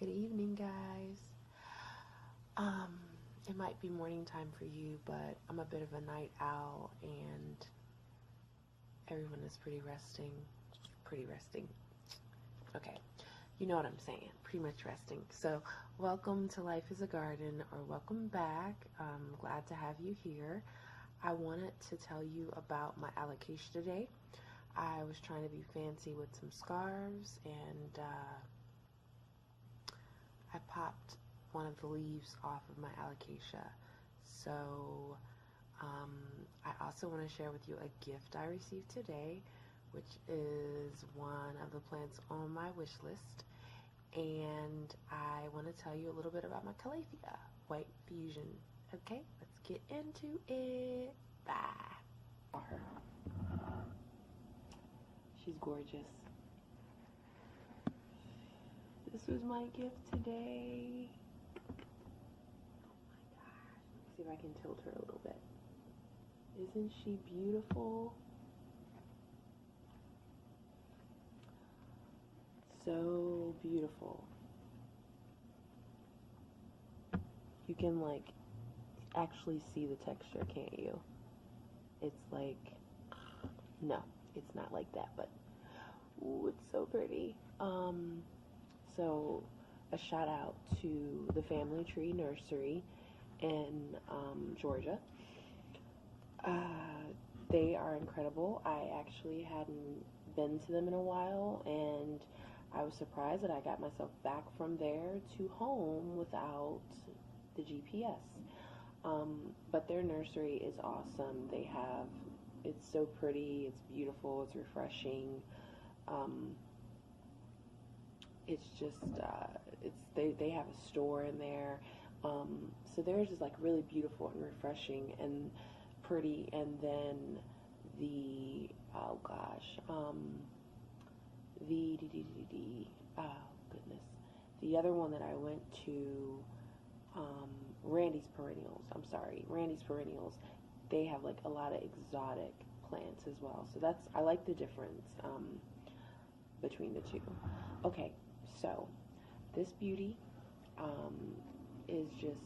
Good evening, guys. It might be morning time for you, but I'm a bit of a night owl and everyone is pretty resting. Okay, you know what I'm saying. Pretty much resting. So, welcome to Life is a Garden, or welcome back. I'm glad to have you here. I wanted to tell you about my alocasia today. I was trying to be fancy with some scarves, and I popped one of the leaves off of my alocasia. So I also want to share with you a gift I received today, which is one of the plants on my wish list. And I want to tell you a little bit about my calathea white fusion. Okay, let's get into it. Bye. She's gorgeous. This was my gift today. Oh my gosh. See if I can tilt her a little bit. Isn't she beautiful? So beautiful. You can like actually see the texture, can't you? It's like, no, it's not like that, but ooh, it's so pretty. So a shout out to the Family Tree Nursery in Georgia. They are incredible. I actually hadn't been to them in a while, and I was surprised that I got myself back from there to home without the GPS. But their nursery is awesome. It's so pretty, it's beautiful, it's refreshing. It's just, they have a store in there. So theirs is like really beautiful and refreshing and pretty. And then oh gosh, oh goodness, the other one that I went to, Randy's Perennials, they have like a lot of exotic plants as well. So I like the difference between the two. Okay, so this beauty is just,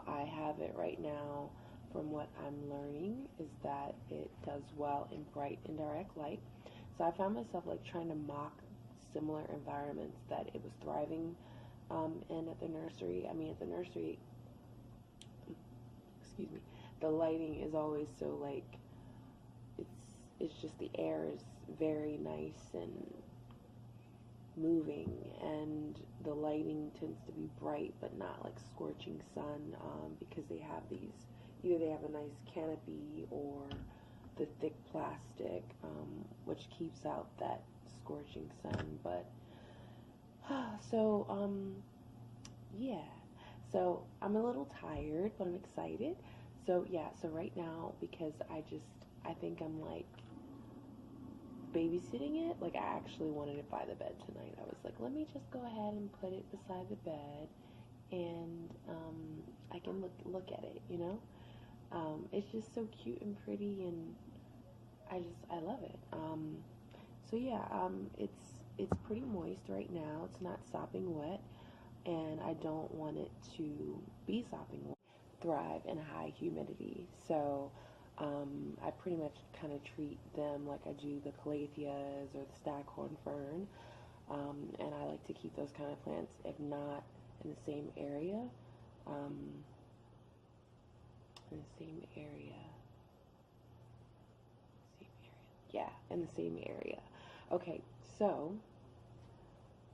I have it right now. From what I'm learning is that it does well in bright and direct light. So I found myself like trying to mock similar environments that it was thriving in at the nursery. I mean, at the nursery, excuse me, the lighting is always so like, it's just the air is very nice and moving, and the lighting tends to be bright but not like scorching sun, because they have either they have a nice canopy or the thick plastic, which keeps out that scorching sun. But yeah, so I'm a little tired, but I'm excited. So yeah, so right now, because I think I'm like babysitting it, like I actually wanted it by the bed tonight. I was like, let me just go ahead and put it beside the bed, and I can look at it, it's just so cute and pretty, and I love it. So yeah, it's pretty moist right now. It's not sopping wet, and I don't want it to be sopping wet. Thrive in high humidity. So I pretty much kind of treat them like I do the calatheas or the staghorn fern, and I like to keep those kind of plants, if not in the same area. Yeah, in the same area. Okay, so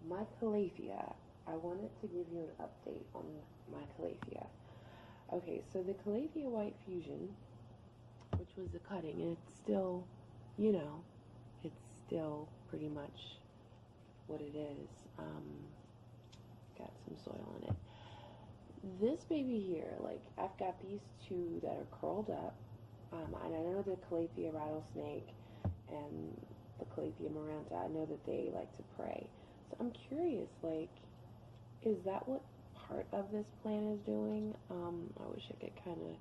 my calathea, I wanted to give you an update on my calathea. Okay, so the calathea white fusion, which was the cutting, and it's still, it's still pretty much what it is. Got some soil in it. This baby here, like, I've got these two that are curled up. And I know the calathea rattlesnake and the calathea maranta, I know that they like to pray. So I'm curious, like, is that what part of this plant is doing? I wish I could kind of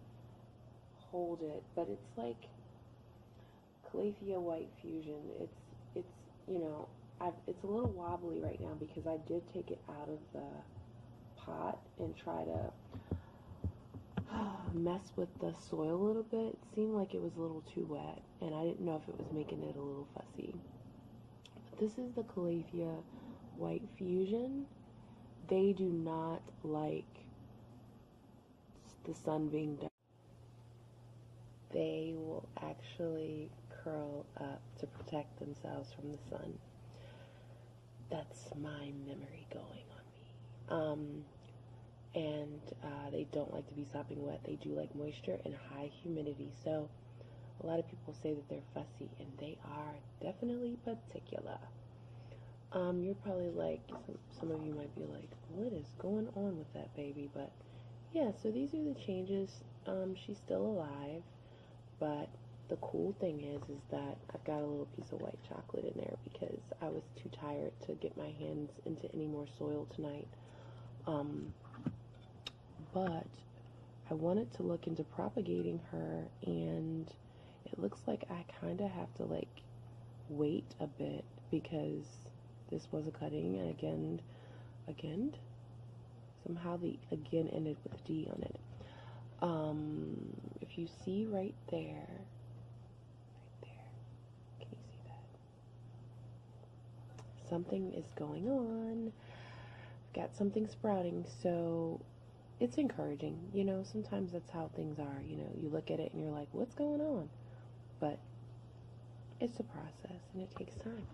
hold it, but it's like calathea white fusion. It's it's a little wobbly right now because I did take it out of the pot and try to mess with the soil a little bit. It seemed like it was a little too wet, and I didn't know if it was making it a little fussy. But this is the Calathea White Fusion. They do not like the sun being done. They will actually curl up to protect themselves from the sun. That's my memory going on me. And they don't like to be sopping wet. They do like moisture and high humidity. So a lot of people say that they're fussy, and they are definitely particular. You're probably like, some of you might be like, what is going on with that baby? But yeah, so these are the changes. She's still alive, but the cool thing is that I've got a little piece of white chocolate in there because I was too tired to get my hands into any more soil tonight. But I wanted to look into propagating her, and it looks like I kind of have to like wait a bit because this was a cutting, and again, somehow the again ended with a D on it. If you see right there, can you see that? Something is going on. I've got something sprouting, so it's encouraging. You know, sometimes that's how things are. You know, you look at it and you're like, what's going on? But it's a process, and it takes time.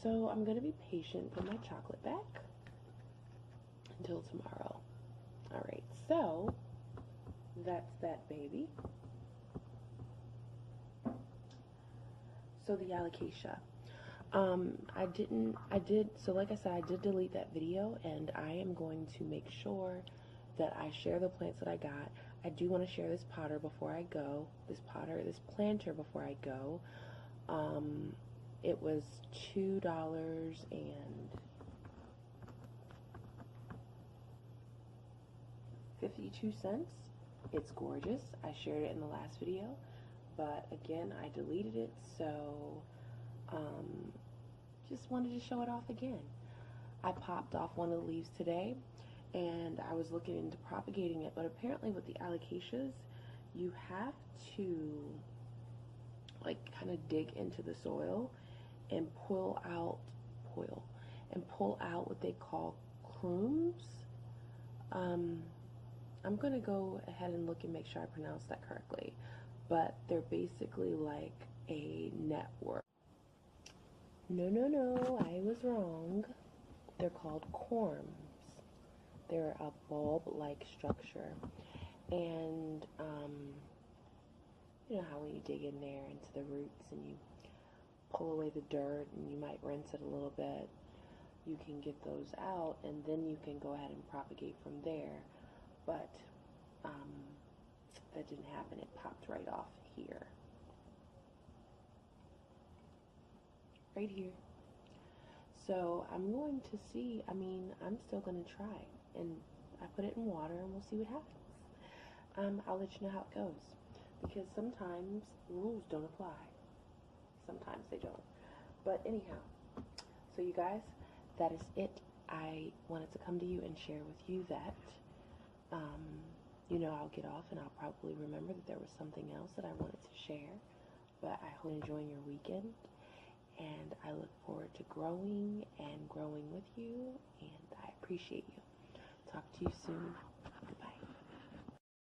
So I'm going to be patient for my chocolate back until tomorrow. All right, so that's that baby. So the alocasia. So like I said, I did delete that video, and I am going to make sure that I share the plants that I got. I do want to share this planter before I go. It was $2.52. It's gorgeous. I shared it in the last video, but again, I deleted it, so just wanted to show it off again. I popped off one of the leaves today, and I was looking into propagating it, but apparently with the alocasias, you have to like kind of dig into the soil and pull out what they call crumbs. I'm gonna go ahead and look and make sure I pronounce that correctly, but they're basically like a network. No, I was wrong. They're called corms. They're a bulb-like structure, and you know how when you dig in there into the roots and you pull away the dirt and you might rinse it a little bit, you can get those out, and then you can go ahead and propagate from there. But that didn't happen. It popped right off here. Right here. So I'm going to see, I'm still going to try, and I put it in water and we'll see what happens. I'll let you know how it goes, because sometimes rules don't apply. Sometimes they don't. But anyhow, so you guys, that is it. I wanted to come to you and share with you that, you know, I'll get off and I'll probably remember that there was something else that I wanted to share. But I hope you're enjoying your weekend, and I look forward to growing with you, and I appreciate you. Talk to you soon. Goodbye.